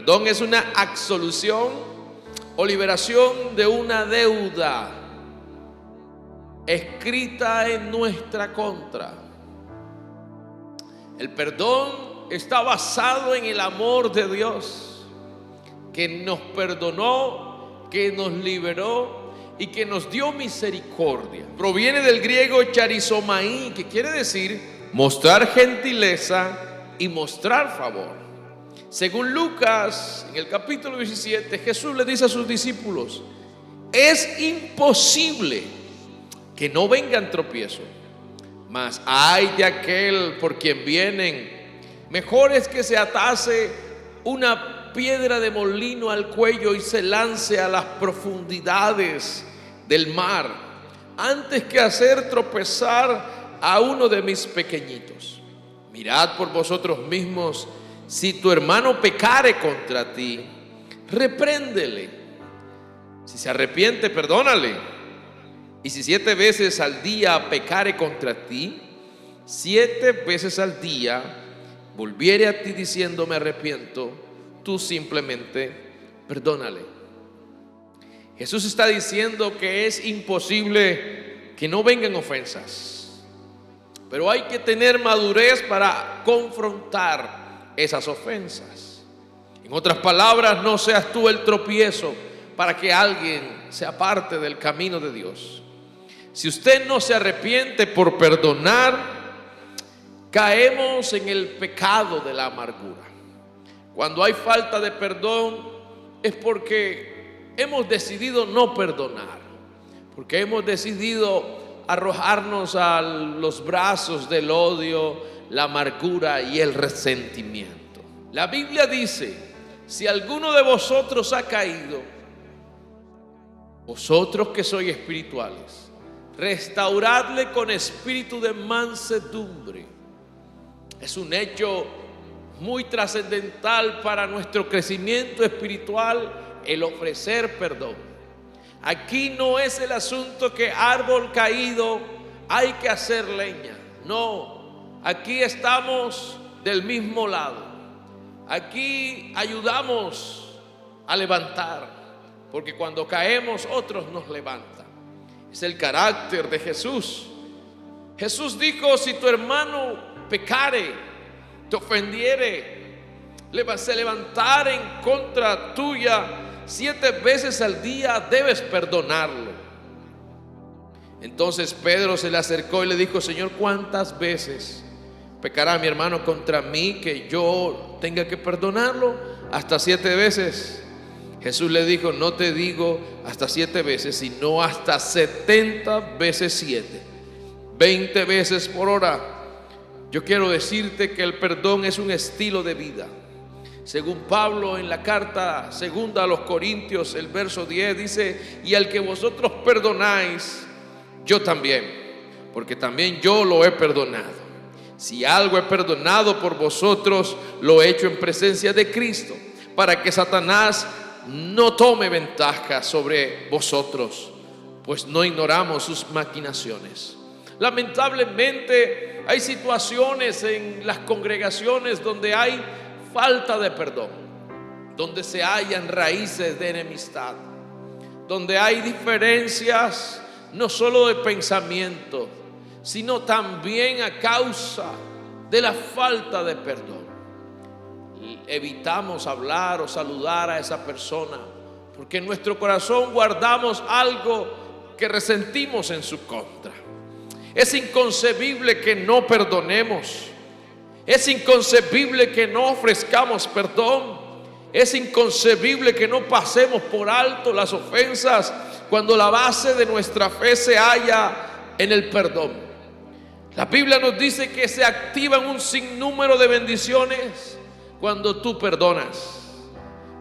perdón es una absolución o liberación de una deuda escrita en nuestra contra. El perdón está basado en el amor de Dios, que nos perdonó, que nos liberó y que nos dio misericordia. Proviene del griego charizomai, que quiere decir mostrar gentileza y mostrar favor. Según Lucas, en el capítulo 17, Jesús le dice a sus discípulos: es imposible que no vengan tropiezo, mas ay de aquel por quien vienen. Mejor es que se atase una piedra de molino al cuello y se lance a las profundidades del mar, antes que hacer tropezar a uno de mis pequeñitos. Mirad por vosotros mismos. Si tu hermano pecare contra ti, repréndele. Si se arrepiente, perdónale. Y si 7 veces al día pecare contra ti, 7 veces al día volviere a ti diciendo me arrepiento, tú simplemente perdónale. Jesús está diciendo que es imposible que no vengan ofensas, pero hay que tener madurez para confrontar esas ofensas. En otras palabras, no seas tú el tropiezo para que alguien se aparte del camino de Dios. Si usted no se arrepiente por perdonar, caemos en el pecado de la amargura. Cuando hay falta de perdón es porque hemos decidido no perdonar, porque hemos decidido arrojarnos a los brazos del odio, la amargura y el resentimiento. La Biblia dice: si alguno de vosotros ha caído, vosotros que sois espirituales, restauradle con espíritu de mansedumbre. Es un hecho muy trascendental para nuestro crecimiento espiritual el ofrecer perdón. Aquí no es el asunto que árbol caído hay que hacer leña. No. Aquí estamos del mismo lado. Aquí ayudamos a levantar, porque cuando caemos otros nos levantan. Es el carácter de Jesús. Jesús dijo: si tu hermano pecare, te ofendiere, se levantare en contra tuya 7 veces al día, debes perdonarlo. Entonces Pedro se le acercó y le dijo: Señor, ¿cuántas veces pecará mi hermano contra mí que yo tenga que perdonarlo? ¿Hasta 7 veces? Jesús le dijo: no te digo hasta 7 veces, sino hasta 70 veces 7, 20 veces por hora. Yo quiero decirte que el perdón es un estilo de vida. Según Pablo en la carta segunda a los Corintios, el verso 10 dice: y al que vosotros perdonáis, yo también, porque también yo lo he perdonado. Si algo he perdonado por vosotros, lo he hecho en presencia de Cristo, para que Satanás no tome ventaja sobre vosotros, pues no ignoramos sus maquinaciones. Lamentablemente hay situaciones en las congregaciones donde hay falta de perdón, donde se hallan raíces de enemistad, donde hay diferencias no solo de pensamiento, sino también a causa de la falta de perdón. Evitamos hablar o saludar a esa persona porque en nuestro corazón guardamos algo que resentimos en su contra. Es inconcebible que no perdonemos. Es inconcebible que no ofrezcamos perdón. Es inconcebible que no pasemos por alto las ofensas cuando la base de nuestra fe se halla en el perdón. La Biblia nos dice que se activan un sinnúmero de bendiciones cuando tú perdonas.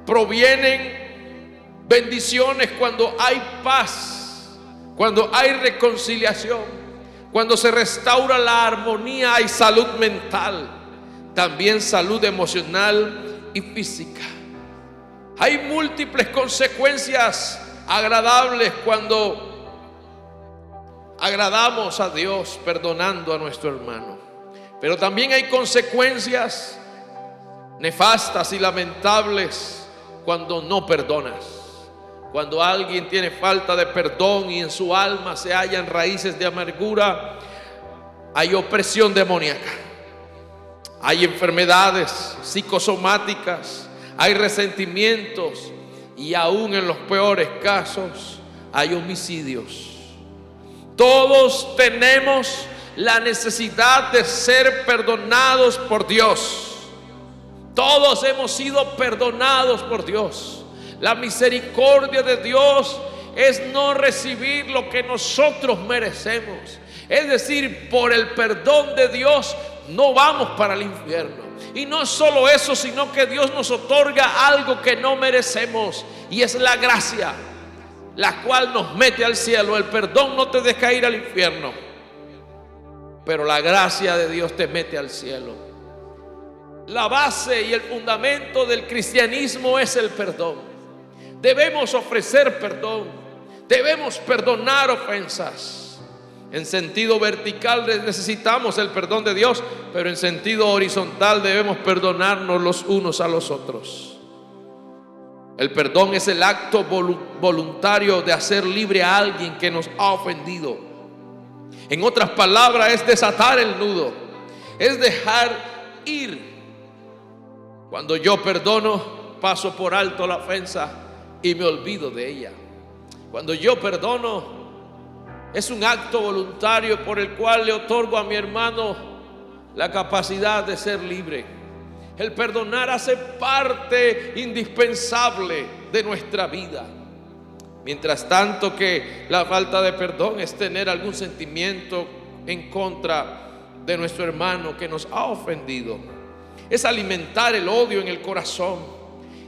Provienen bendiciones cuando hay paz, cuando hay reconciliación, cuando se restaura la armonía y salud mental, también salud emocional y física. Hay múltiples consecuencias agradables cuando agradamos a Dios perdonando a nuestro hermano, pero también hay consecuencias nefastas y lamentables cuando no perdonas. Cuando alguien tiene falta de perdón y en su alma se hallan raíces de amargura, hay opresión demoníaca, hay enfermedades psicosomáticas, hay resentimientos y aún en los peores casos hay homicidios. Todos tenemos la necesidad de ser perdonados por Dios. Todos hemos sido perdonados por Dios. La misericordia de Dios es no recibir lo que nosotros merecemos. Es decir, por el perdón de Dios no vamos para el infierno. Y no solo eso, sino que Dios nos otorga algo que no merecemos, y es la gracia, la cual nos mete al cielo. El perdón no te deja ir al infierno, pero la gracia de Dios te mete al cielo. La base y el fundamento del cristianismo es el perdón. Debemos ofrecer perdón, debemos perdonar ofensas. En sentido vertical necesitamos el perdón de Dios, pero en sentido horizontal debemos perdonarnos los unos a los otros. El perdón es el acto voluntario de hacer libre a alguien que nos ha ofendido. En otras palabras, es desatar el nudo, es dejar ir. Cuando yo perdono, paso por alto la ofensa y me olvido de ella. Cuando yo perdono, es un acto voluntario por el cual le otorgo a mi hermano la capacidad de ser libre. El perdonar hace parte indispensable de nuestra vida. Mientras tanto que la falta de perdón es tener algún sentimiento en contra de nuestro hermano que nos ha ofendido. Es alimentar el odio en el corazón.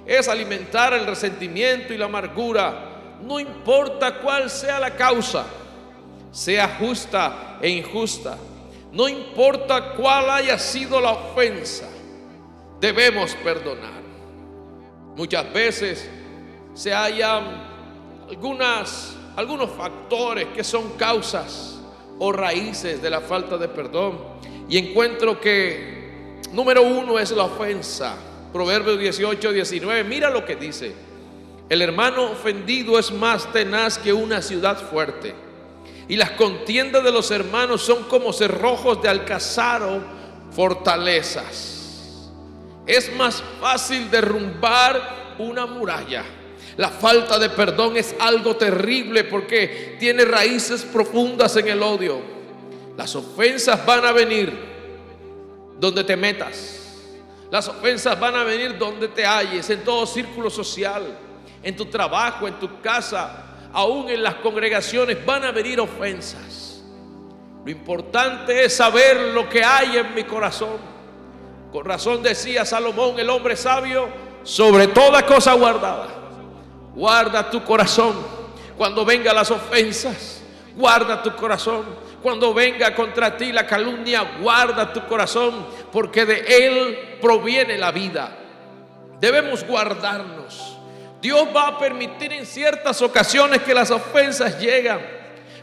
Es alimentar el resentimiento y la amargura. No importa cuál sea la causa, sea justa e injusta. No importa cuál haya sido la ofensa, debemos perdonar. Muchas veces se hallan algunos factores que son causas o raíces de la falta de perdón, y encuentro que número uno es la ofensa. Proverbios 18:19, mira lo que dice: el hermano ofendido es más tenaz que una ciudad fuerte, y las contiendas de los hermanos son como cerrojos de alcázar o fortalezas. Es más fácil derrumbar una muralla. La falta de perdón es algo terrible porque tiene raíces profundas en el odio. Las ofensas van a venir donde te metas. Las ofensas van a venir donde te halles, en todo círculo social, en tu trabajo, en tu casa, aún en las congregaciones van a venir ofensas. Lo importante es saber lo que hay en mi corazón. Con razón decía Salomón, el hombre sabio, sobre toda cosa guardada, guarda tu corazón. Cuando vengan las ofensas, guarda tu corazón. Cuando venga contra ti la calumnia, guarda tu corazón, porque de él proviene la vida. Debemos guardarnos. Dios va a permitir en ciertas ocasiones que las ofensas llegan,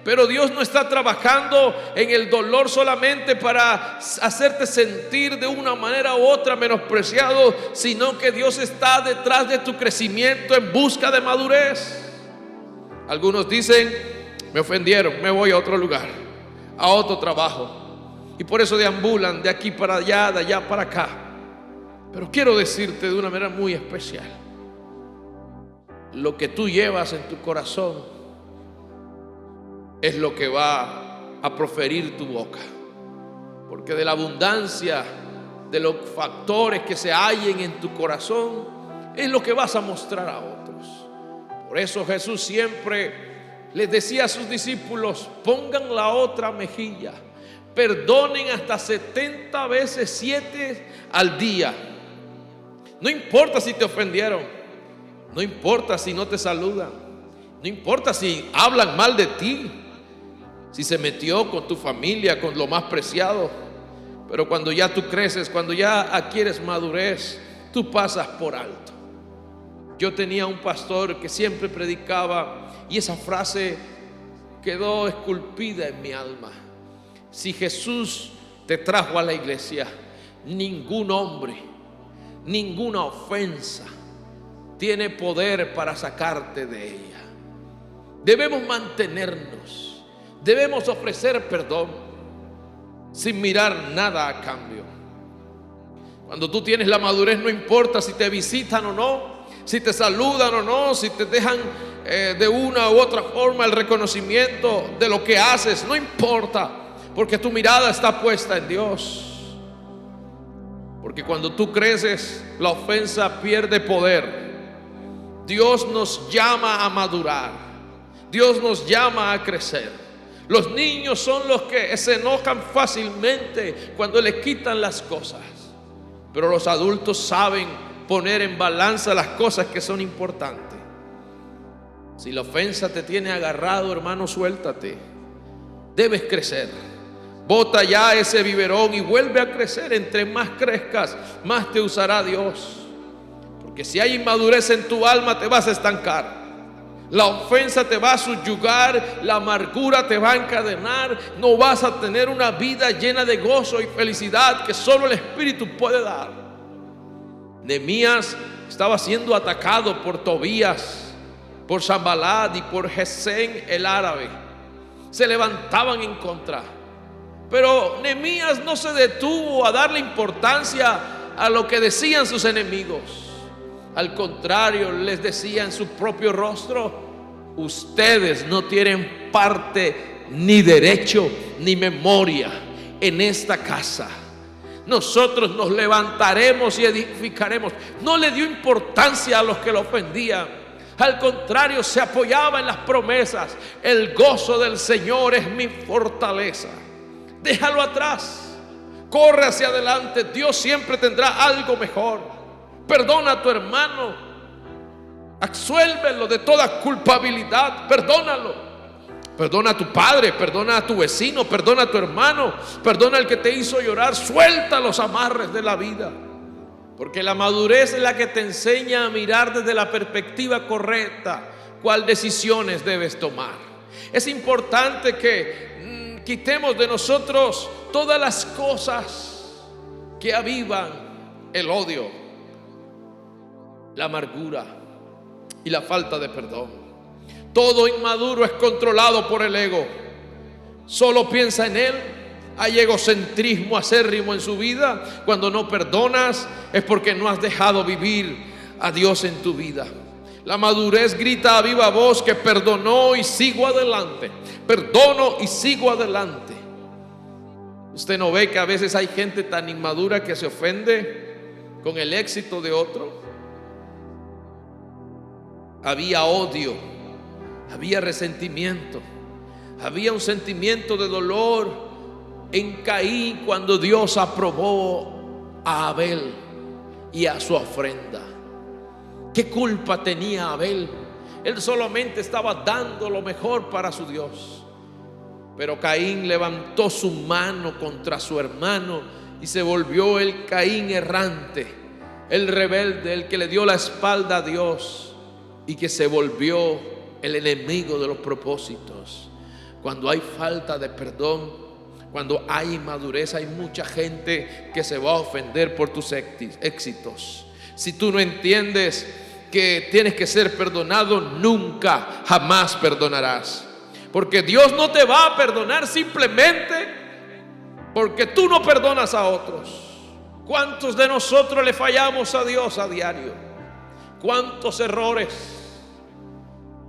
pero Dios no está trabajando en el dolor solamente para hacerte sentir de una manera u otra menospreciado, sino que Dios está detrás de tu crecimiento en busca de madurez. Algunos dicen, me ofendieron, me voy a otro lugar, a otro trabajo, y por eso deambulan de aquí para allá, de allá para acá. Pero quiero decirte de una manera muy especial: lo que tú llevas en tu corazón es lo que va a proferir tu boca, porque de la abundancia de los factores que se hallen en tu corazón es lo que vas a mostrar a otros. Por eso Jesús siempre les decía a sus discípulos: pongan la otra mejilla, perdonen hasta 70 veces 7 al día. No importa si te ofendieron, no importa si no te saludan, no importa si hablan mal de ti, si se metió con tu familia, con lo más preciado. Pero cuando ya tú creces, cuando ya adquieres madurez, tú pasas por alto. Yo tenía un pastor que siempre predicaba, y esa frase quedó esculpida en mi alma: si Jesús te trajo a la iglesia, ningún hombre, ninguna ofensa tiene poder para sacarte de ella. Debemos mantenernos, debemos ofrecer perdón sin mirar nada a cambio. Cuando tú tienes la madurez, no importa si te visitan o no, si te saludan o no, si te dejan de una u otra forma el reconocimiento de lo que haces, no importa, porque tu mirada está puesta en Dios. Porque cuando tú creces, la ofensa pierde poder. Dios nos llama a madurar, Dios nos llama a crecer. Los niños son los que se enojan fácilmente cuando les quitan las cosas, pero los adultos saben poner en balanza las cosas que son importantes. Si la ofensa te tiene agarrado, hermano, suéltate. Debes crecer. Bota ya ese biberón y vuelve a crecer. Entre más crezcas, más te usará Dios. Porque si hay inmadurez en tu alma, te vas a estancar. La ofensa te va a subyugar, la amargura te va a encadenar. No vas a tener una vida llena de gozo y felicidad que solo el Espíritu puede dar. Nehemías estaba siendo atacado por Tobías, por Sanbalat y por Gesem el árabe. Se levantaban en contra, pero Nehemías no se detuvo a darle importancia a lo que decían sus enemigos. Al contrario, les decía en su propio rostro: ustedes no tienen parte, ni derecho, ni memoria en esta casa. Nosotros nos levantaremos y edificaremos. No le dio importancia a los que lo ofendían. Al contrario, se apoyaba en las promesas. El gozo del Señor es mi fortaleza. Déjalo atrás, corre hacia adelante. Dios siempre tendrá algo mejor. Perdona a tu hermano, absuélvelo de toda culpabilidad. Perdónalo. Perdona a tu padre, perdona a tu vecino, perdona a tu hermano, perdona al que te hizo llorar. Suelta los amarres de la vida, porque la madurez es la que te enseña a mirar desde la perspectiva correcta cuál decisiones debes tomar. Es importante que quitemos de nosotros todas las cosas que avivan el odio, la amargura y la falta de perdón. Todo inmaduro es controlado por el ego. Solo piensa en él. Hay egocentrismo acérrimo en su vida. Cuando no perdonas es porque no has dejado vivir a Dios en tu vida. La madurez grita a viva voz que perdonó y sigo adelante. Perdono y sigo adelante. ¿Usted no ve que a veces hay gente tan inmadura que se ofende con el éxito de otro? Había odio, había resentimiento, había un sentimiento de dolor en Caín cuando Dios aprobó a Abel y a su ofrenda. ¿Qué culpa tenía Abel? Él solamente estaba dando lo mejor para su Dios. Pero Caín levantó su mano contra su hermano y se volvió el Caín errante, el rebelde, el que le dio la espalda a Dios y que se volvió el enemigo de los propósitos. Cuando hay falta de perdón, cuando hay inmadurez, hay mucha gente que se va a ofender por tus éxitos. Si tú no entiendes que tienes que ser perdonado, nunca, jamás perdonarás. Porque Dios no te va a perdonar simplemente porque tú no perdonas a otros. ¿Cuántos de nosotros le fallamos a Dios a diario? ¿Cuántos errores?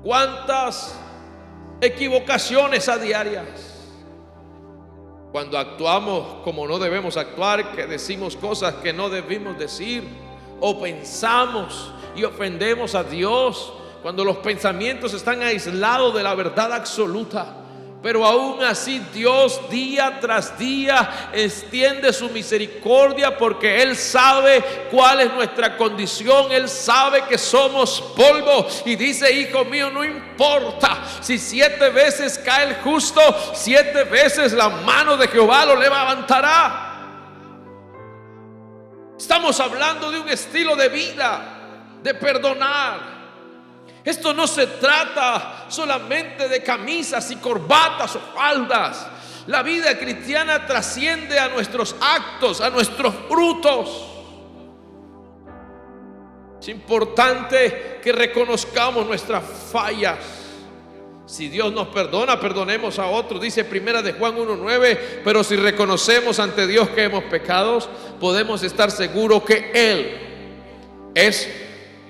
¿Cuántas equivocaciones a diarias? Cuando actuamos como no debemos actuar, que decimos cosas que no debimos decir, o pensamos y ofendemos a Dios, cuando los pensamientos están aislados de la verdad absoluta. Pero aún así Dios día tras día extiende su misericordia, porque Él sabe cuál es nuestra condición. Él sabe que somos polvo y dice: hijo mío, no importa si 7 veces cae el justo, 7 veces la mano de Jehová lo levantará. Estamos hablando de un estilo de vida, de perdonar. Esto no se trata solamente de camisas y corbatas o faldas. La vida cristiana trasciende a nuestros actos, a nuestros frutos. Es importante que reconozcamos nuestras fallas. Si Dios nos perdona, perdonemos a otros. Dice primera de Juan 1:9, pero si reconocemos ante Dios que hemos pecado, podemos estar seguros que Él es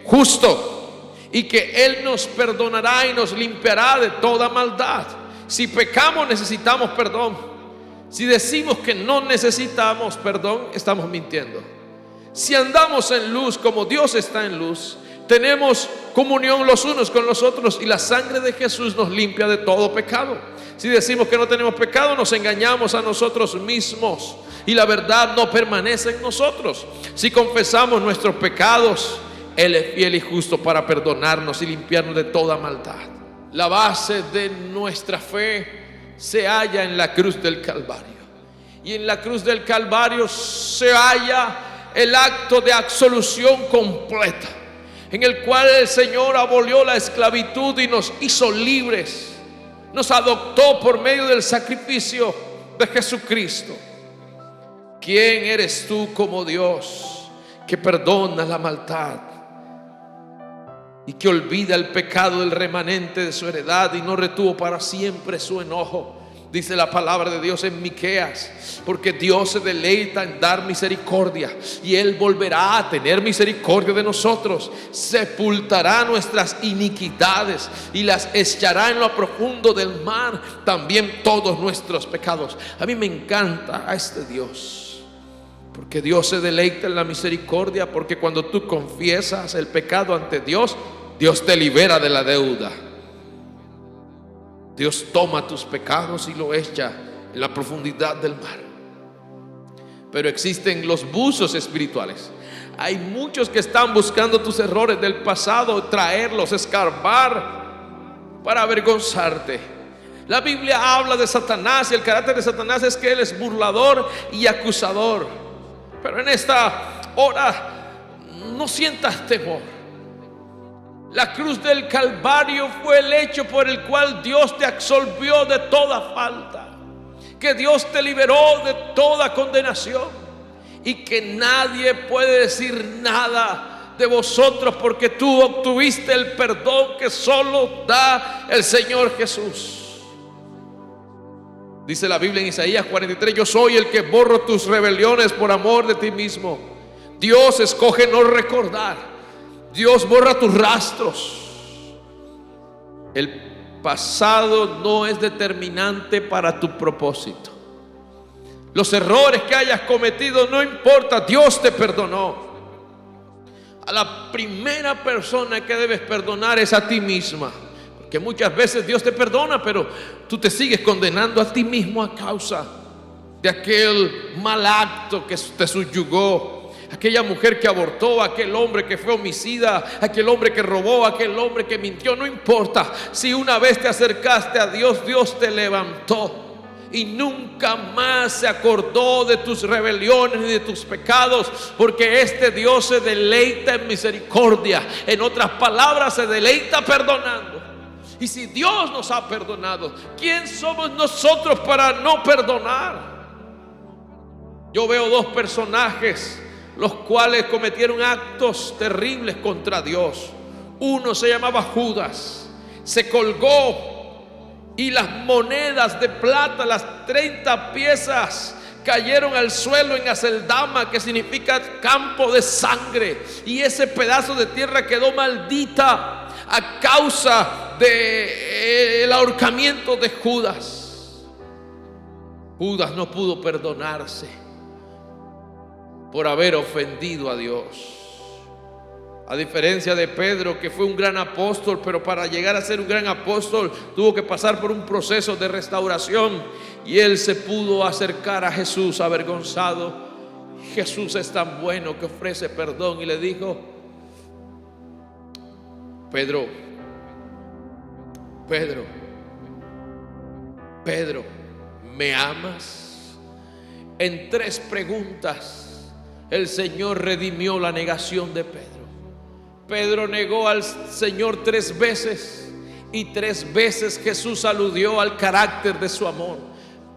justo y que Él nos perdonará y nos limpiará de toda maldad. Si pecamos, necesitamos perdón. Si decimos que no necesitamos perdón, estamos mintiendo. Si andamos en luz como Dios está en luz, tenemos comunión los unos con los otros y la sangre de Jesús nos limpia de todo pecado. Si decimos que no tenemos pecado, nos engañamos a nosotros mismos y la verdad no permanece en nosotros. Si confesamos nuestros pecados, Él es fiel y justo para perdonarnos y limpiarnos de toda maldad. La base de nuestra fe se halla en la cruz del Calvario. Y en la cruz del Calvario se halla el acto de absolución completa, en el cual el Señor abolió la esclavitud y nos hizo libres. Nos adoptó por medio del sacrificio de Jesucristo. ¿Quién eres tú como Dios que perdona la maldad y que olvida el pecado del remanente de su heredad y no retuvo para siempre su enojo? Dice la palabra de Dios en Miqueas, porque Dios se deleita en dar misericordia y Él volverá a tener misericordia de nosotros. Sepultará nuestras iniquidades y las echará en lo profundo del mar, también todos nuestros pecados. A mí me encanta a este Dios, porque Dios se deleita en la misericordia, porque cuando tú confiesas el pecado ante Dios, Dios te libera de la deuda. Dios toma tus pecados y lo echa en la profundidad del mar. Pero existen los buzos espirituales. Hay muchos que están buscando tus errores del pasado, traerlos, escarbar para avergonzarte. La Biblia habla de Satanás y el carácter de Satanás es que él es burlador y acusador. Pero en esta hora no sientas temor. La cruz del Calvario fue el hecho por el cual Dios te absolvió de toda falta, que Dios te liberó de toda condenación y que nadie puede decir nada de vosotros porque tú obtuviste el perdón que solo da el Señor Jesús. Dice la Biblia en Isaías 43, yo soy el que borro tus rebeliones por amor de ti mismo. Dios escoge no recordar. Dios borra tus rastros. El pasado no es determinante para tu propósito. Los errores que hayas cometido no importa, Dios te perdonó. A la primera persona que debes perdonar es a ti misma, porque muchas veces Dios te perdona, pero tú te sigues condenando a ti mismo a causa de aquel mal acto que te subyugó. Aquella mujer que abortó, aquel hombre que fue homicida, aquel hombre que robó, aquel hombre que mintió, no importa. Si una vez te acercaste a Dios, Dios te levantó y nunca más se acordó de tus rebeliones ni de tus pecados, porque este Dios se deleita en misericordia. En otras palabras, se deleita perdonando. Y si Dios nos ha perdonado, ¿quién somos nosotros para no perdonar? Yo veo dos personajes los cuales cometieron actos terribles contra Dios. Uno se llamaba Judas, se colgó y las monedas de plata, las 30 piezas, cayeron al suelo en Aceldama, que significa campo de sangre, y ese pedazo de tierra quedó maldita a causa del ahorcamiento de Judas. Judas no pudo perdonarse por haber ofendido a Dios. A diferencia de Pedro, que fue un gran apóstol, pero para llegar a ser un gran apóstol tuvo que pasar por un proceso de restauración, y él se pudo acercar a Jesús avergonzado. Jesús es tan bueno que ofrece perdón y le dijo: Pedro, ¿me amas? En 3 preguntas el Señor redimió la negación de Pedro. Pedro negó al Señor 3 veces y 3 veces Jesús aludió al carácter de su amor.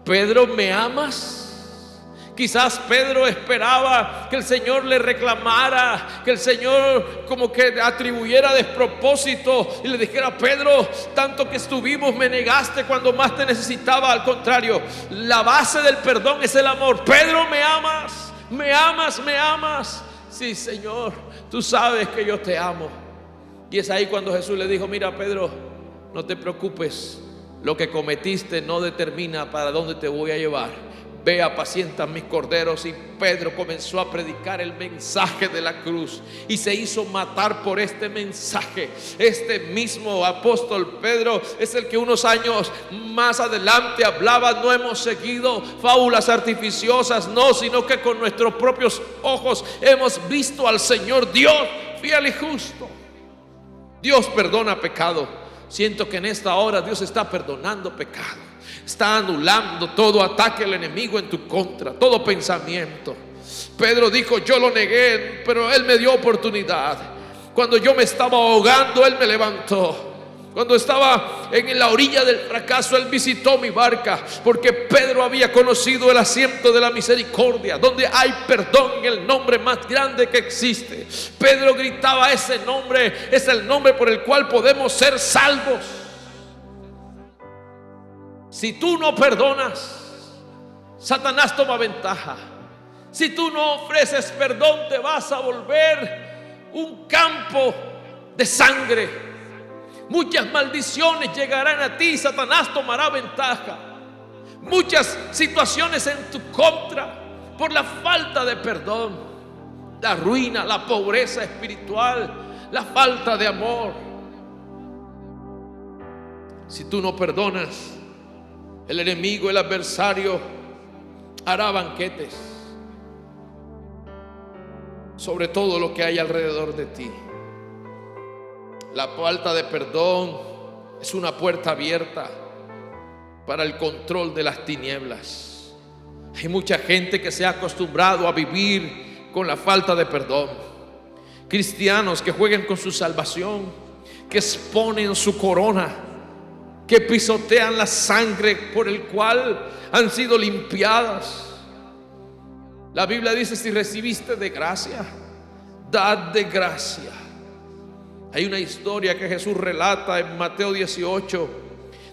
Pedro, ¿me amas? Quizás Pedro esperaba que el Señor le reclamara, que el Señor como que atribuyera despropósito y le dijera: Pedro, tanto que estuvimos me negaste cuando más te necesitaba. Al contrario, la base del perdón es el amor. Pedro, ¿me amas? ¿Me amas? ¿Me amas? Sí, Señor, tú sabes que yo te amo. Y es ahí cuando Jesús le dijo: mira, Pedro, no te preocupes, lo que cometiste no determina para dónde te voy a llevar. Ve, apacienta mis corderos. Y Pedro comenzó a predicar el mensaje de la cruz y se hizo matar por este mensaje. Este mismo apóstol Pedro es el que unos años más adelante hablaba: no hemos seguido fábulas artificiosas, no, sino que con nuestros propios ojos hemos visto al Señor Dios fiel y justo. Dios perdona pecado. Siento que en esta hora Dios está perdonando pecado. Está anulando todo ataque del enemigo en tu contra, todo pensamiento. Pedro dijo: yo lo negué, pero Él me dio oportunidad. Cuando yo me estaba ahogando, Él me levantó. Cuando estaba en la orilla del fracaso, Él visitó mi barca, porque Pedro había conocido el asiento de la misericordia, donde hay perdón en el nombre más grande que existe. Pedro gritaba: ese nombre es el nombre por el cual podemos ser salvos. Si tú no perdonas, Satanás toma ventaja. Si tú no ofreces perdón, te vas a volver un campo de sangre. Muchas maldiciones llegarán a ti, Satanás tomará ventaja. Muchas situaciones en tu contra por la falta de perdón, la ruina, la pobreza espiritual, la falta de amor. Si tú no perdonas, el enemigo, el adversario, hará banquetes sobre todo lo que hay alrededor de ti. La falta de perdón es una puerta abierta para el control de las tinieblas. Hay mucha gente que se ha acostumbrado a vivir con la falta de perdón. Cristianos que juegan con su salvación, que exponen su corona, que pisotean la sangre por el cual han sido limpiadas. La Biblia dice: si recibiste de gracia, dad de gracia. Hay una historia que Jesús relata en Mateo 18.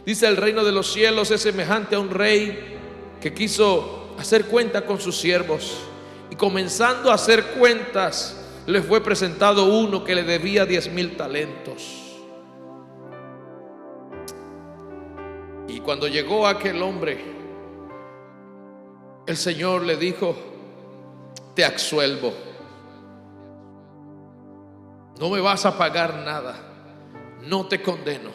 Dice: el reino de los cielos es semejante a un rey que quiso hacer cuenta con sus siervos, y comenzando a hacer cuentas, le fue presentado uno que le debía 10,000 talentos. Y cuando llegó aquel hombre, el Señor le dijo: te absuelvo, no me vas a pagar nada, no te condeno.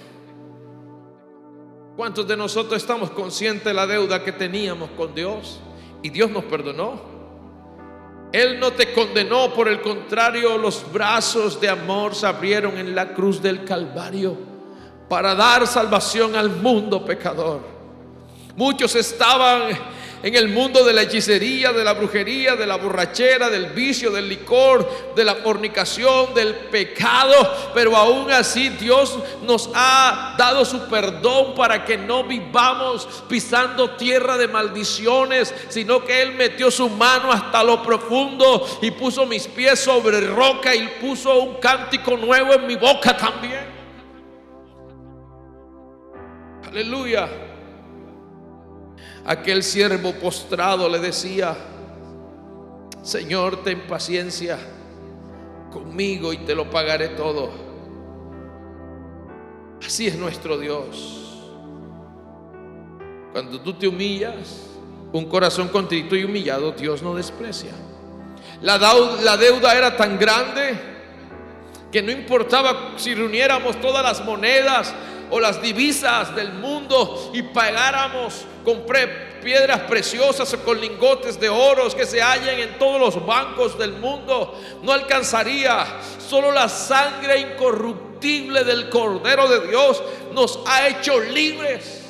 ¿Cuántos de nosotros estamos conscientes de la deuda que teníamos con Dios y Dios nos perdonó? Él no te condenó, por el contrario, los brazos de amor se abrieron en la cruz del Calvario para dar salvación al mundo pecador. Muchos estaban en el mundo de la hechicería, de la brujería, de la borrachera, del vicio, del licor, de la fornicación, del pecado, pero aún así Dios nos ha dado su perdón para que no vivamos pisando tierra de maldiciones, sino que Él metió su mano hasta lo profundo y puso mis pies sobre roca y puso un cántico nuevo en mi boca también. Aleluya. Aquel siervo postrado le decía: Señor, ten paciencia conmigo y te lo pagaré todo. Así es nuestro Dios. Cuando tú te humillas, un corazón contrito y humillado Dios no desprecia. La deuda era tan grande que no importaba si reuniéramos todas las monedas o las divisas del mundo y pagáramos con piedras preciosas o con lingotes de oro que se hallan en todos los bancos del mundo, no alcanzaría. Solo la sangre incorruptible del Cordero de Dios nos ha hecho libres.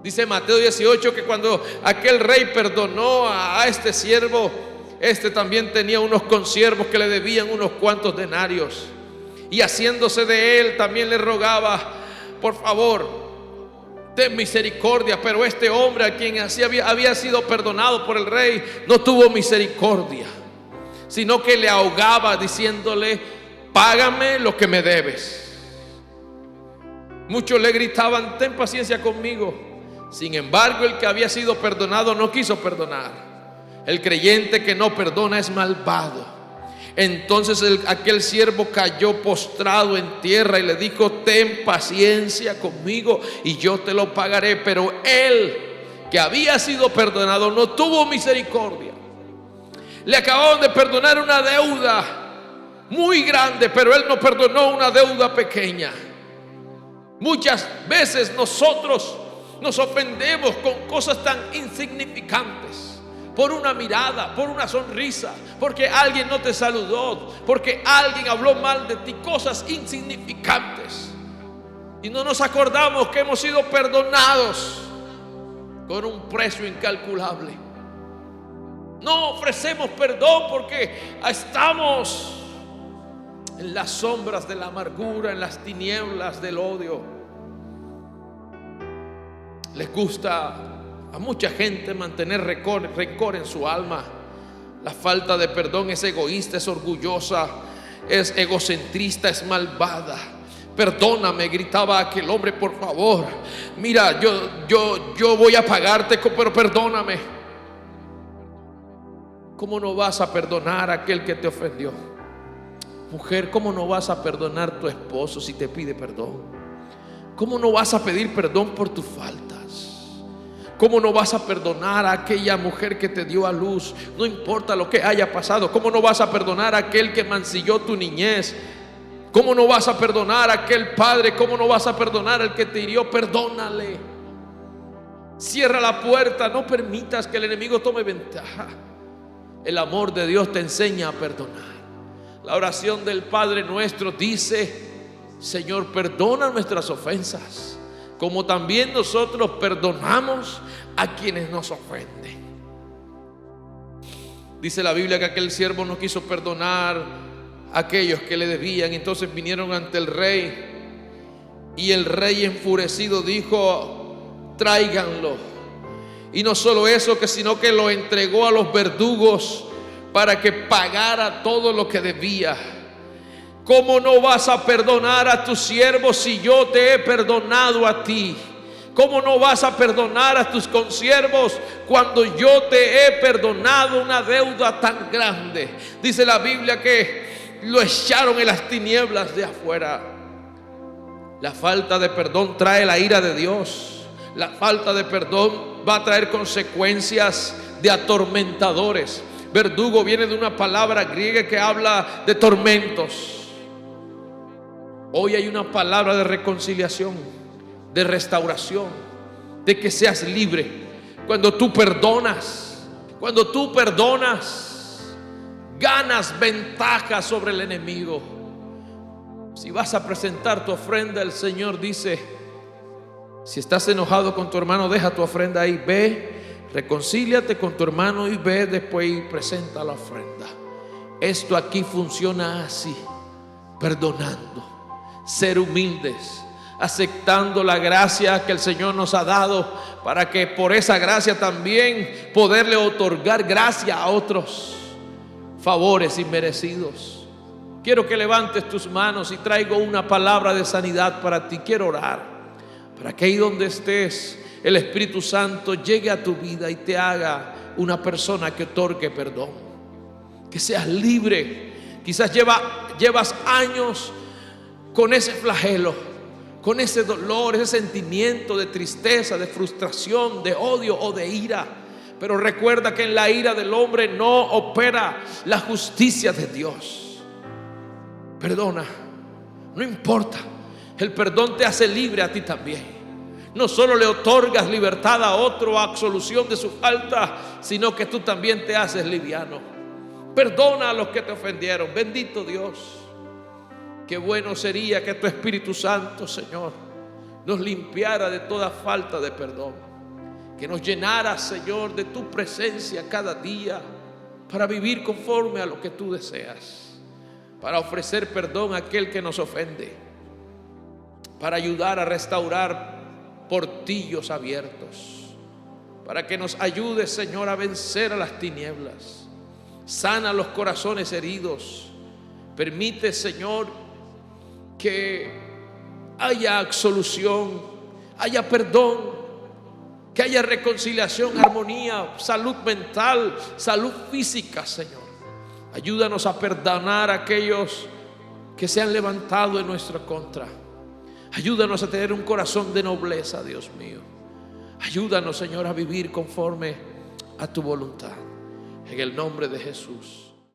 Dice Mateo 18 que cuando aquel rey perdonó a este siervo, este también tenía unos consiervos que le debían unos cuantos denarios, y haciéndose de él también le rogaba: por favor, ten misericordia. Pero este hombre, a quien así había sido perdonado por el rey, no tuvo misericordia, sino que le ahogaba diciéndole: págame lo que me debes. Muchos le gritaban: ten paciencia conmigo. Sin embargo, el que había sido perdonado no quiso perdonar. El creyente que no perdona es malvado. Entonces aquel siervo cayó postrado en tierra y le dijo: ten paciencia conmigo y yo te lo pagaré. Pero él, que había sido perdonado, no tuvo misericordia. Le acababan de perdonar una deuda muy grande, pero él no perdonó una deuda pequeña. Muchas veces nosotros nos ofendemos con cosas tan insignificantes, por una mirada, por una sonrisa, porque alguien no te saludó, porque alguien habló mal de ti, cosas insignificantes, y no nos acordamos que hemos sido perdonados con un precio incalculable. No ofrecemos perdón porque estamos en las sombras de la amargura, en las tinieblas del odio. Les gusta a mucha gente mantener rencor en su alma. La falta de perdón es egoísta, es orgullosa, es egocentrista, es malvada. Perdóname, gritaba aquel hombre, por favor. Mira, yo voy a pagarte, pero perdóname. ¿Cómo no vas a perdonar a aquel que te ofendió? Mujer, ¿cómo no vas a perdonar a tu esposo si te pide perdón? ¿Cómo no vas a pedir perdón por tus faltas? ¿Cómo no vas a perdonar a aquella mujer que te dio a luz? No importa lo que haya pasado. ¿Cómo no vas a perdonar a aquel que mancilló tu niñez? ¿Cómo no vas a perdonar a aquel padre? ¿Cómo no vas a perdonar al que te hirió? Perdónale. Cierra la puerta, no permitas que el enemigo tome ventaja. El amor de Dios te enseña a perdonar. La oración del Padre Nuestro dice: Señor, perdona nuestras ofensas, como también nosotros perdonamos a quienes nos ofenden. Dice la Biblia que aquel siervo no quiso perdonar a aquellos que le debían. Entonces vinieron ante el rey, y el rey enfurecido dijo: tráiganlo. Y no solo eso, sino que lo entregó a los verdugos para que pagara todo lo que debía. ¿Cómo no vas a perdonar a tus siervos si yo te he perdonado a ti? ¿Cómo no vas a perdonar a tus consiervos cuando yo te he perdonado una deuda tan grande? Dice la Biblia que lo echaron en las tinieblas de afuera. La falta de perdón trae la ira de Dios. La falta de perdón va a traer consecuencias de atormentadores. Verdugo viene de una palabra griega que habla de tormentos. Hoy hay una palabra de reconciliación, de restauración, de que seas libre. Cuando tú perdonas, ganas ventaja sobre el enemigo. Si vas a presentar tu ofrenda, el Señor dice: si estás enojado con tu hermano, deja tu ofrenda ahí, ve, reconcíliate con tu hermano y ve después y presenta la ofrenda. Esto aquí funciona así: perdonando, ser humildes, aceptando la gracia que el Señor nos ha dado, para que por esa gracia también poderle otorgar gracia a otros, favores inmerecidos. Quiero que levantes tus manos y traigo una palabra de sanidad para ti. Quiero orar para que ahí donde estés, el Espíritu Santo llegue a tu vida y te haga una persona que otorgue perdón, que seas libre. Quizás llevas años con ese flagelo, con ese dolor, ese sentimiento de tristeza, de frustración, de odio o de ira. Pero recuerda que en la ira del hombre no opera la justicia de Dios. Perdona, no importa. El perdón te hace libre a ti también. No solo le otorgas libertad a otro, absolución de su falta, sino que tú también te haces liviano. Perdona a los que te ofendieron. Bendito Dios. Qué bueno sería que tu Espíritu Santo, Señor, nos limpiara de toda falta de perdón. Que nos llenara, Señor, de tu presencia cada día, para vivir conforme a lo que tú deseas, para ofrecer perdón a aquel que nos ofende, para ayudar a restaurar portillos abiertos, para que nos ayude, Señor, a vencer a las tinieblas. Sana los corazones heridos. Permite, Señor, que haya absolución, haya perdón, que haya reconciliación, armonía, salud mental, salud física, Señor. Ayúdanos a perdonar a aquellos que se han levantado en nuestra contra. Ayúdanos a tener un corazón de nobleza, Dios mío. Ayúdanos, Señor, a vivir conforme a tu voluntad. En el nombre de Jesús.